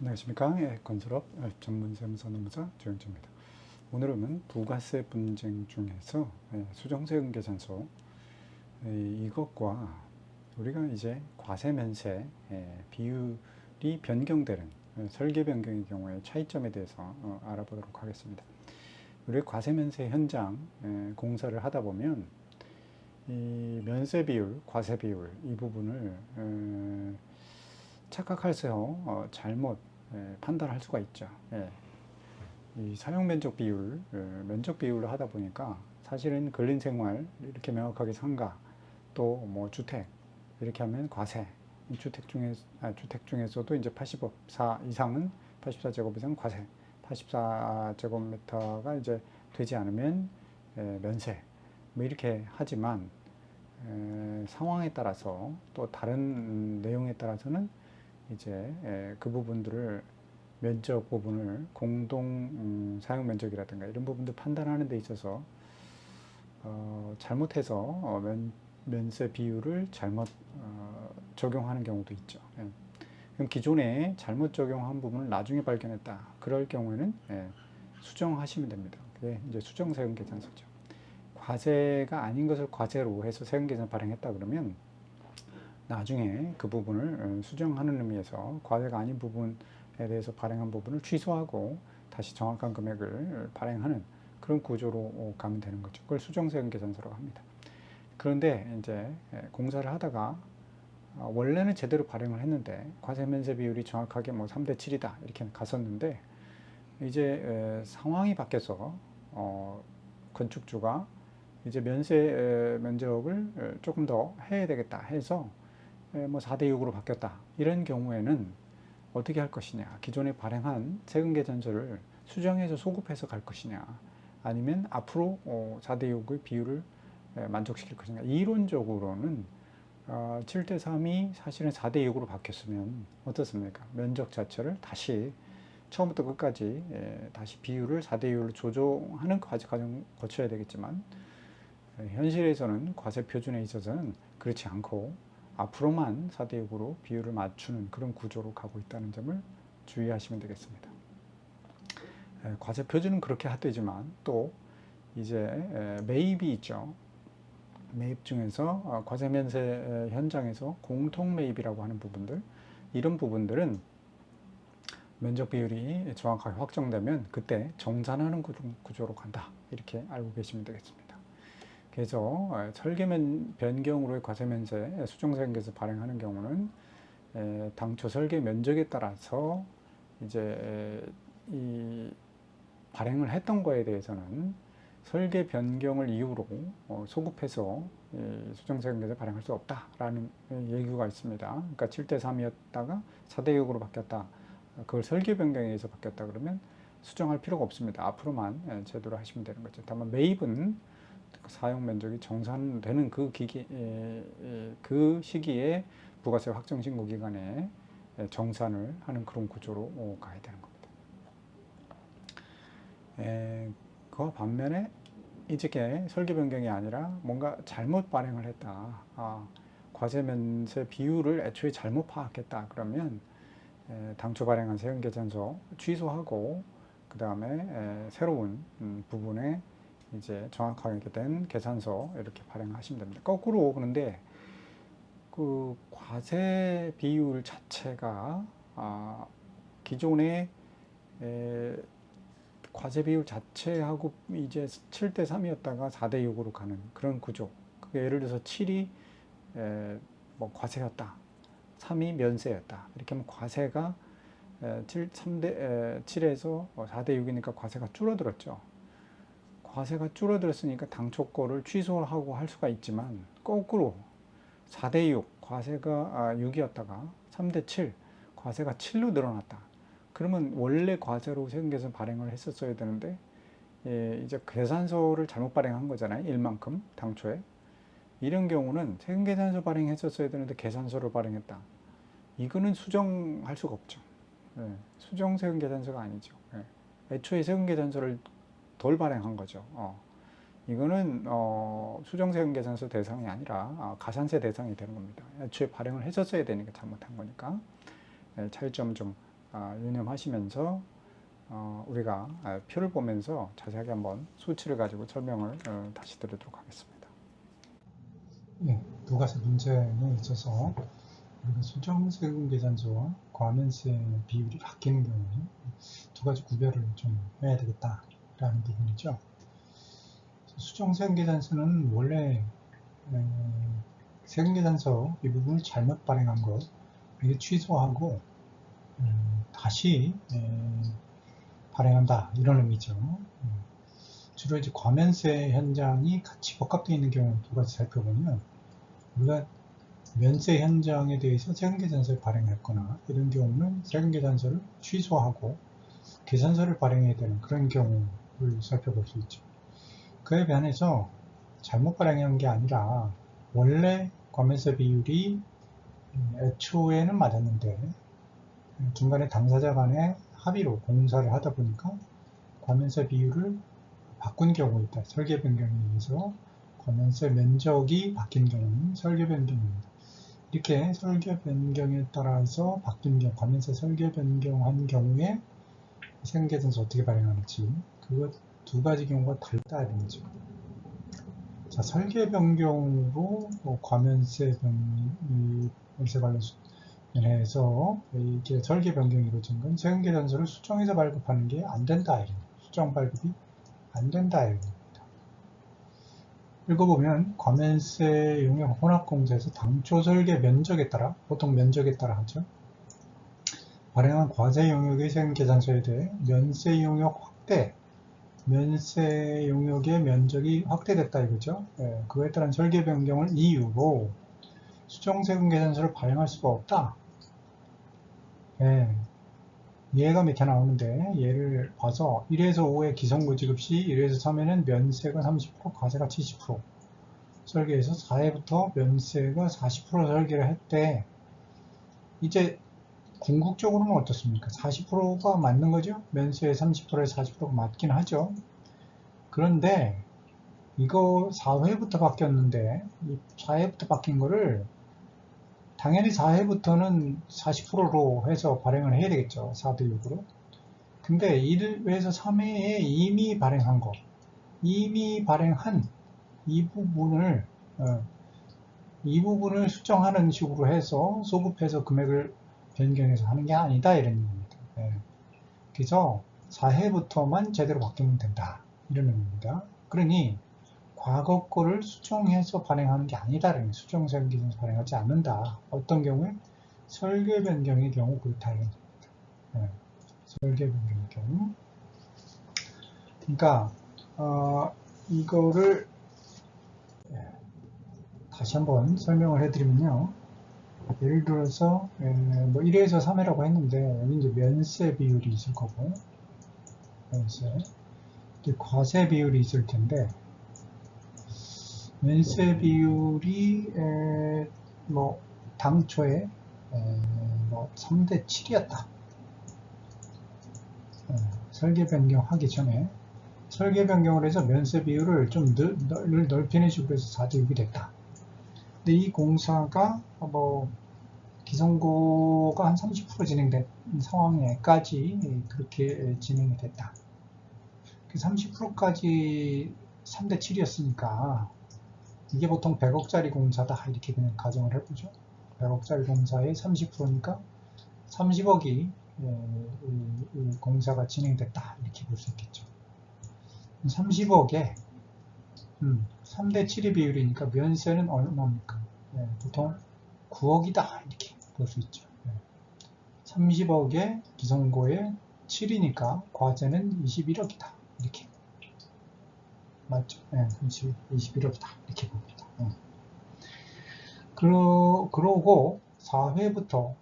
안녕하십니까. 건설업 전문세무사 노무사 조영주입니다. 오늘은 부가세 분쟁 중에서 수정세금 계산서 이것과 우리가 이제 과세 면세 비율이 변경되는 설계 변경의 경우에 차이점에 대해서 알아보도록 하겠습니다. 우리 과세 면세 현장 공사를 하다 보면 이 면세 비율, 과세 비율 이 부분을 착각해서 잘못 판단할 수가 있죠. 이 사용 면적 비율, 면적 비율로 하다 보니까 사실은 근린 생활 이렇게 명확하게 상가 또 뭐 주택 이렇게 하면 과세. 주택 중에서도 이제 84 이상은 84제곱 이상 과세. 84제곱미터가 이제 되지 않으면 면세. 뭐 이렇게 하지만 상황에 따라서 또 다른 내용에 따라서는 이제 그 부분들을 면적 부분을 공동 사용 면적이라든가 이런 부분들 판단하는 데 있어서 잘못해서 면세 비율을 잘못 적용하는 경우도 있죠. 그럼 기존에 잘못 적용한 부분을 나중에 발견했다. 그럴 경우에는 수정하시면 됩니다. 그게 이제 수정 세금 계산서죠. 과세가 아닌 것을 과세로 해서 세금 계산 발행했다 그러면 나중에 그 부분을 수정하는 의미에서 과세가 아닌 부분에 대해서 발행한 부분을 취소하고 다시 정확한 금액을 발행하는 그런 구조로 가면 되는 거죠. 그걸 수정세금 계산서라고 합니다. 그런데 이제 공사를 하다가 원래는 제대로 발행을 했는데 과세 면세 비율이 정확하게 뭐 3대 7이다 이렇게 갔었는데 이제 상황이 바뀌어서 건축주가 이제 면세 면적을 조금 더 해야 되겠다 해서 뭐 4대 6으로 바뀌었다. 이런 경우에는 어떻게 할 것이냐. 기존에 발행한 세금 계산서를 수정해서 소급해서 갈 것이냐. 아니면 앞으로 4대 6의 비율을 만족시킬 것이냐. 이론적으로는 7대 3이 사실은 4대 6으로 바뀌었으면 어떻습니까? 면적 자체를 다시 처음부터 끝까지 다시 비율을 4대 6으로 조정하는 과정 거쳐야 되겠지만 현실에서는 과세 표준에 있어서는 그렇지 않고 앞으로만 4대 6으로 비율을 맞추는 그런 구조로 가고 있다는 점을 주의하시면 되겠습니다. 과세 표준은 그렇게 하되지만 또 이제 매입이 있죠. 매입 중에서 과세 면세 현장에서 공통 매입이라고 하는 부분들 이런 부분들은 면적 비율이 정확하게 확정되면 그때 정산하는 구조로 간다. 이렇게 알고 계시면 되겠습니다. 그래서 설계 변경으로의 과세 면세 수정세금계에서 발행하는 경우는 당초 설계 면적에 따라서 이제 이 발행을 했던 거에 대해서는 설계 변경을 이유로 소급해서 수정세금계에서 발행할 수 없다라는 얘기가 있습니다. 그러니까 7대 3이었다가 4대 6으로 바뀌었다. 그걸 설계 변경에 의해서 바뀌었다 그러면 수정할 필요가 없습니다. 앞으로만 제대로 하시면 되는 거죠. 다만 매입은 사용 면적이 정산되는 그 시기에 부가세 확정 신고 기간에 정산을 하는 그런 구조로 가야 되는 겁니다. 그와 반면에 이제 설계 변경이 아니라 뭔가 잘못 발행을 했다. 과세 면세 비율을 애초에 잘못 파악했다. 그러면 당초 발행한 세금 계산서 취소하고 그 다음에 새로운 부분에 이제 정확하게 된 계산서 이렇게 발행하시면 됩니다. 거꾸로 그런데 그 과세 비율 자체가 기존의 과세 비율 자체하고 이제 7대 3이었다가 4대 6으로 가는 그런 구조. 그게 예를 들어서 7이 뭐 과세였다. 3이 면세였다. 이렇게 하면 과세가 7에서 4대 6이니까 과세가 줄어들었죠. 과세가 줄어들었으니까 당초 거를 취소하고 할 수가 있지만 거꾸로 4대 6 과세가 6이었다가 3대 7 과세가 7로 늘어났다. 그러면 원래 과세로 세금계산 발행을 했었어야 되는데 이제 계산서를 잘못 발행한 거잖아요. 일만큼 당초에. 이런 경우는 세금계산서 발행했었어야 되는데 계산서를 발행했다. 이거는 수정할 수가 없죠. 수정 세금계산서가 아니죠. 애초에 세금계산서를 덜 발행한 거죠. 이거는 수정세금 계산서 대상이 아니라 가산세 대상이 되는 겁니다. 애초에 발행을 했었어야 되니까 잘못한 거니까 차이점을 좀 유념하시면서 우리가 표를 보면서 자세하게 한번 수치를 가지고 설명을 다시 드리도록 하겠습니다. 예, 두 가지 문제에 있어서 우리가 수정세금 계산서와 과면세 비율이 바뀌는 경우에 두 가지 구별을 좀 해야 되겠다라는 부분이죠. 수정세금 계산서는 원래 세금 계산서 이 부분을 잘못 발행한 것 이게 취소하고 다시 발행한다 이런 의미죠. 주로 이제 과면세 현장이 같이 복합되어 있는 경우 두 가지 살펴보면 우리가 면세 현장에 대해서 세금계산서를 발행했거나 이런 경우는 세금계산서를 취소하고 계산서를 발행해야 되는 그런 경우를 살펴볼 수 있죠. 그에 반해서 잘못 발행한 게 아니라 원래 과면세 비율이 애초에는 맞았는데 중간에 당사자 간의 합의로 공사를 하다 보니까 과면세 비율을 바꾼 경우가 있다. 설계 변경에 의해서 과면세 면적이 바뀐 경우는 설계 변경입니다. 이렇게 설계 변경에 따라서 바뀐 경우, 과면세 설계 변경한 경우에 세금계산서 어떻게 발행하는지 그것 두 가지 경우가 달라야 되죠. 자, 설계 변경으로 과면세 관련해서 이게 설계 변경이 이루어진 건 세금계산서를 수정해서 발급하는 게 안 된다. 수정 발급이 안 된다. 읽어보면 과면세 용역 혼합공사에서 당초 설계 면적에 따라 보통 면적에 따라 하죠. 발행한 과세 용역의 세금계산서에 대해 면세 용역 확대 면세 용역의 면적이 확대됐다 이거죠. 그에 따른 설계 변경을 이유로 수정세금 계산서를 발행할 수가 없다. 예가 몇 개 나오는데 예를 봐서 1에서 5의 기성고 지급 시 1에서 3에는 면세가 30% 과세가 70% 설계해서 4회부터 면세가 40% 설계를 했대. 이제 궁극적으로는 어떻습니까? 40%가 맞는 거죠? 면세의 30%에 40%가 맞긴 하죠. 그런데 이거 4회부터 바뀌었는데 이 4회부터 바뀐 거를 당연히 4회부터는 40%로 해서 발행을 해야 되겠죠. 4대 6으로. 근데 1회에서 3회에 이미 발행한 거, 이미 발행한 이 부분을 수정하는 식으로 해서 소급해서 금액을 변경해서 하는 게 아니다 이런 의미입니다. 그래서 4회부터만 제대로 바뀌면 된다 이런 의미입니다. 그러니 과거 거를 수정해서 발행하는 게 아니다. 수정세금 기준에서 발행하지 않는다. 어떤 경우에 설계 변경의 경우 그렇다. 설계 변경의 경우. 그러니까 이거를 다시 한번 설명을 해드리면요. 예를 들어서 뭐 1에서 3회라고 했는데 여기 이제 면세 비율이 있을 거고 면세 과세 비율이 있을 텐데 면세 비율이 뭐 당초에 뭐 3대 7이었다. 설계 변경하기 전에 설계 변경을 해서 면세 비율을 좀 넓히는 식으로 해서 4대 6이 됐다. 근데 이 공사가 뭐 기성고가 한 30% 진행된 상황에까지 그렇게 진행이 됐다. 30%까지 3대 7이었으니까 이게 보통 100억짜리 공사다 이렇게 그냥 가정을 해보죠. 100억짜리 공사의 30%니까 30억이 공사가 진행됐다 이렇게 볼 수 있겠죠. 30억에 3대 7의 비율이니까 면세는 얼마입니까? 보통 9억이다 이렇게 볼 수 있죠. 30억에 기성고에 7이니까 과세는 21억이다 이렇게 맞죠? 21억이다 이렇게 봅니다. 그러고 4회부터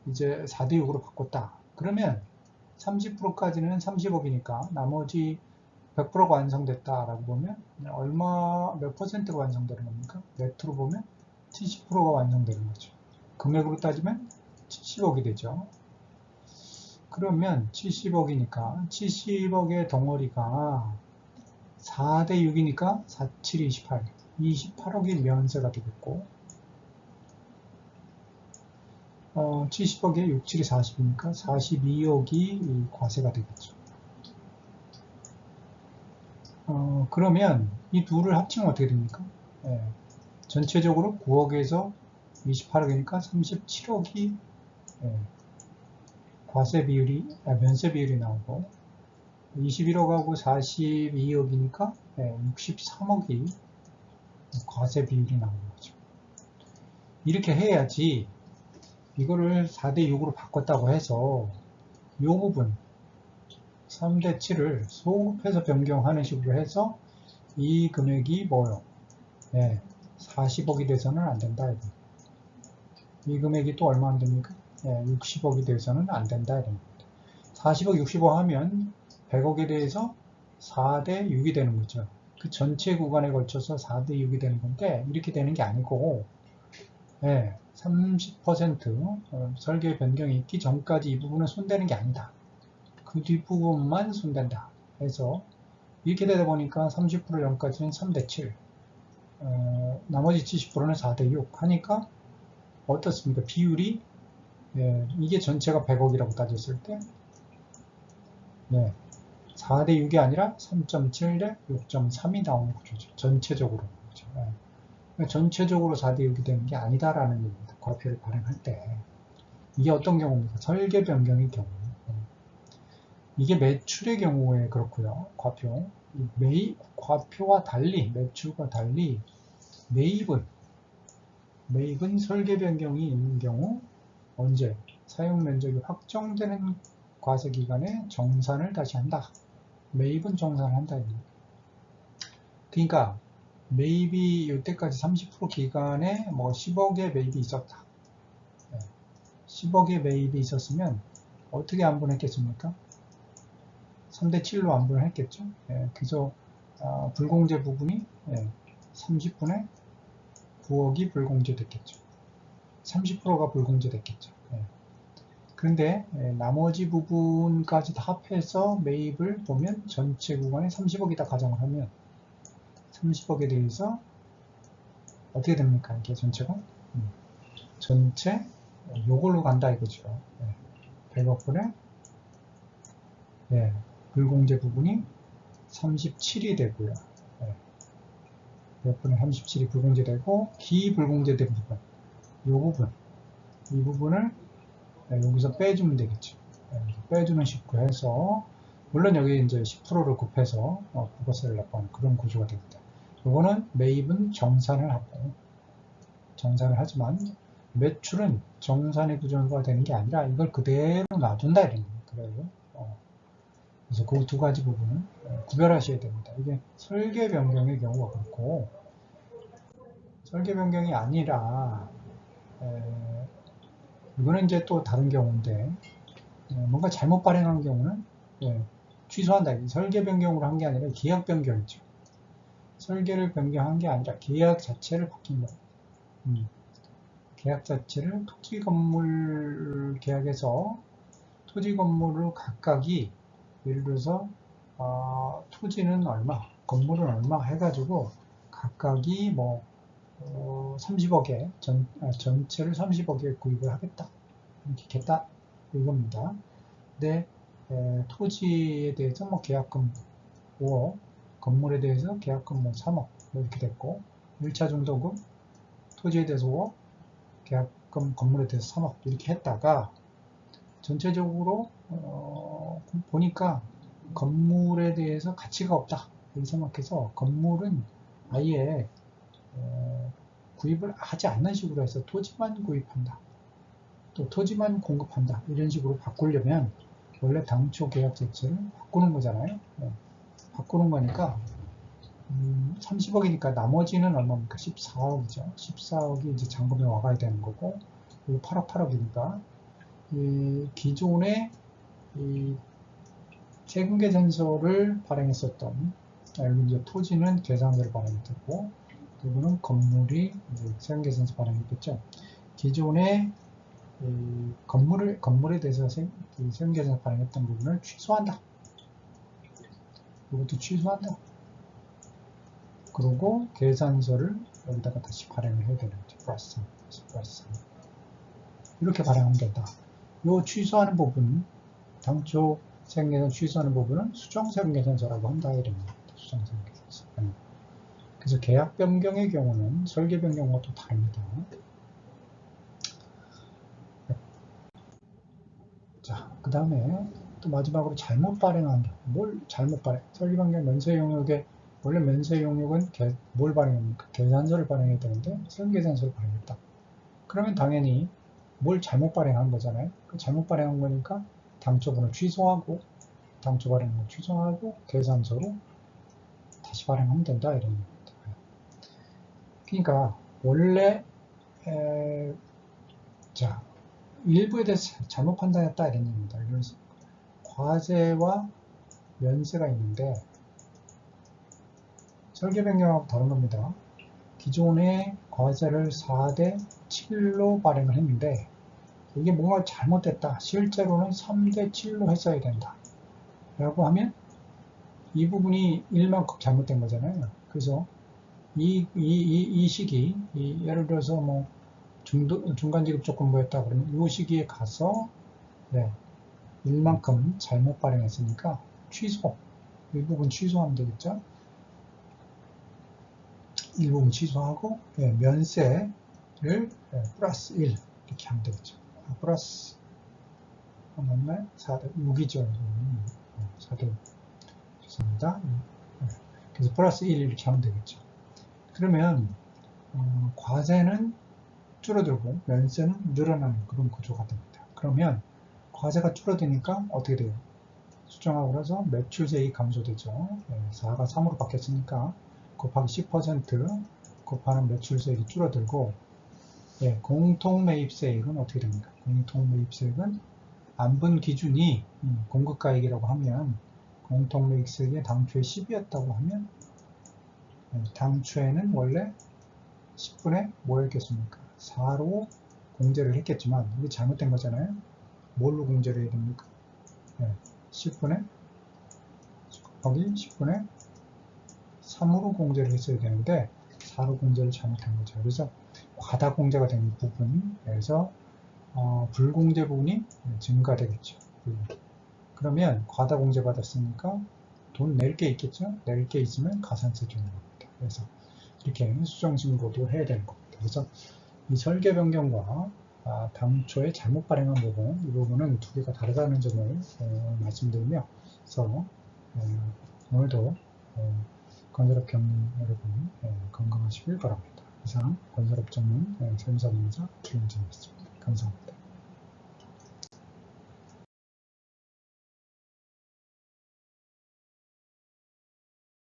이제 4대 6으로 바꿨다. 그러면 30%까지는 30억이니까 나머지 100%가 완성됐다라고 보면 몇 퍼센트가 완성되는 겁니까? 네트로 보면 70%가 완성되는 거죠. 금액으로 따지면 70억이 되죠. 그러면 70억이니까 70억의 덩어리가 4대 6이니까 4, 7, 28억이 면세가 되겠고 70억에 6, 7이 40이니까 42억이 과세가 되겠죠. 그러면 이 둘을 합치면 어떻게 됩니까? 예, 전체적으로 9억에서 28억이니까 37억이 과세 비율이, 면세 비율이 나오고 21억하고 42억이니까 63억이 과세 비율이 나오는 거죠. 이렇게 해야지 이거를 4대 6으로 바꿨다고 해서 이 부분 3대 7을 소급해서 변경하는 식으로 해서 이 금액이 뭐요? 40억이 돼서는 안 된다. 이 금액이 또 얼마 안 됩니까? 60억이 돼서는 안 된다. 40억, 60억 하면 100억에 대해서 4대 6이 되는 거죠. 그 전체 구간에 걸쳐서 4대 6이 되는 건데 이렇게 되는 게 아니고 30% 설계 변경이 있기 전까지 이 부분은 손대는 게 아니다. 그 뒷부분만 손댄다 해서 이렇게 되다 보니까 30% 전까지는 3대 7 나머지 70%는 4대 6 하니까 어떻습니까? 비율이 이게 전체가 100억이라고 따졌을 때 4대 6이 아니라 3.7 대 6.3이 나오는 구조죠. 전체적으로. 그렇죠. 전체적으로 4대 6이 되는 게 아니다라는 얘기입니다. 과표를 발행할 때. 이게 어떤 경우입니까? 설계 변경의 경우. 이게 매출의 경우에 그렇고요. 과표. 과표와 달리, 매출과 달리 매입은 설계 변경이 있는 경우 언제? 사용 면적이 확정되는 과세 기간에 정산을 다시 한다. 매입은 정산을 한다. 그러니까 매입이 이때까지 30% 기간에 뭐 10억의 매입이 있었다. 10억의 매입이 있었으면 어떻게 안분했겠습니까? 3대 7로 안분을 했겠죠. 그래서 불공제 부분이 30분의 9억이 불공제됐겠죠. 30%가 불공제됐겠죠. 그런데 나머지 부분까지 다 합해서 매입을 보면 전체 구간에 30억이다 가정을 하면 30억에 대해서 어떻게 됩니까? 이게 전체가? 전체 요걸로 간다 이거죠. 100억분의 불공제 부분이 37이 되고요. 100분의 37이 불공제되고 기불공제된 부분 이 부분을 여기서 빼주면 되겠죠. 빼주는 식으로 해서 물론 여기 이제 10%를 곱해서 부가세를 납부하는 그런 구조가 됩니다. 이거는 매입은 정산을 하지만 매출은 정산의 구조가 되는 게 아니라 이걸 그대로 놔둔다 이런 거예요. 그래서 그 두 가지 부분은 구별하셔야 됩니다. 이게 설계 변경의 경우가 그렇고 설계 변경이 아니라 이거는 이제 또 다른 경우인데 뭔가 잘못 발행한 경우는 취소한다. 설계 변경으로 한 게 아니라 계약 변경이죠. 설계를 변경한 게 아니라 계약 자체를 바뀐 거예요. 계약 자체를 토지 건물 계약에서 토지 건물을 각각이 예를 들어서 토지는 얼마, 건물은 얼마 해가지고 각각이 뭐 30억에 전체를 30억에 구입을 하겠다 이렇게 했다 이겁니다. 근데 토지에 대해서 뭐 계약금 5억, 건물에 대해서 계약금 뭐 3억 이렇게 됐고 1차 중도금 토지에 대해서 5억, 계약금 건물에 대해서 3억 이렇게 했다가 전체적으로 보니까 건물에 대해서 가치가 없다 이렇게 생각해서 건물은 아예 구입을 하지 않는 식으로 해서 토지만 구입한다. 또 토지만 공급한다. 이런 식으로 바꾸려면 원래 당초 계약 자체를 바꾸는 거잖아요. 바꾸는 거니까 30억이니까 나머지는 얼마입니까? 14억이죠. 14억이 이제 잔금에 와가야 되는 거고 8억 8억이니까 기존에 이 세금계산서를 발행했었던 여기 이제 토지는 계산서를 발행했고 이거는 건물이 세금계산서 발행했겠죠. 기존에 건물에 대해서 세금계산서 발행했던 부분을 취소한다. 이것도 취소한다. 그리고 계산서를 여기다가 다시 발행을 해야 되는 거죠. 플러스. 이렇게 발행하면 된다. 요 취소하는 부분, 당초 세금계산 취소하는 부분은 수정세금계산서라고 한다 이럽니다. 수정세금계산서. 그래서 계약 변경의 경우는 설계 변경과 또 다릅니다. 자, 그 다음에 또 마지막으로 잘못 발행한 경우. 뭘 잘못 발행? 설계 변경 면세 용역에 원래 면세 용역은 뭘 발행합니까? 계산서를 발행해야 되는데 세금계산서를 발행했다. 그러면 당연히 뭘 잘못 발행한 거잖아요. 그 잘못 발행한 거니까 당초분을 취소하고 당초 발행한 걸 취소하고 계산서로 다시 발행하면 된다 이런 겁니다. 그러니까 원래 자 일부에 대해서 잘못 판단했다 이런 얘기입니다. 그래서 과세와 면세가 있는데 설계 변경하고 다른 겁니다. 기존에 과세를 4대 7로 발행을 했는데 이게 뭔가 잘못됐다. 실제로는 3대 7로 했어야 된다. 라고 하면 이 부분이 1만큼 잘못된 거잖아요. 그래서 이 시기, 예를 들어서 뭐 중간지급조건부였다 그러면 이 시기에 가서 네, 1만큼 잘못 발행했으니까 취소, 이 부분 취소하면 되겠죠. 이 부분 취소하고 네, 면세를 플러스 1 이렇게 하면 되겠죠. 플러스 맞나요? 4대 6이죠. 4대 죄송합니다. 그래서 플러스 1 이렇게 하면 되겠죠. 그러면 과세는 줄어들고 면세는 늘어나는 그런 구조가 됩니다. 그러면 과세가 줄어드니까 어떻게 돼요? 수정하고 나서 매출세액이 감소되죠. 4가 3으로 바뀌었으니까 곱하기 10% 곱하는 매출세액이 줄어들고 공통매입세액은 어떻게 됩니까? 공통매입세액은 안분 기준이 공급가액이라고 하면 공통매입세액이 당초에 10이었다고 하면 당초에는 원래 10분의 뭐였겠습니까? 4로 공제를 했겠지만 이게 잘못된 거잖아요. 뭘로 공제를 해야 됩니까? 10분의 곱하기 10분의 3으로 공제를 했어야 되는데 4로 공제를 잘못한 거죠. 그래서 과다 공제가 되는 부분에서 불공제 부분이 증가되겠죠. 그러면 과다 공제 받았으니까 돈 낼 게 있겠죠? 낼 게 있으면 가산세 주는 겁니다. 그래서 이렇게 수정신고도 해야 되는 겁니다. 그래서 이 설계 변경과 당초에 잘못 발행한 부분, 이 부분은 두 개가 다르다는 점을 말씀드리며, 그래서 오늘도 건설업 경영 여러분 건강하시길 바랍니다. 이상 건설업 전문 세무사무사 김은진이었습니다. 감사합니다.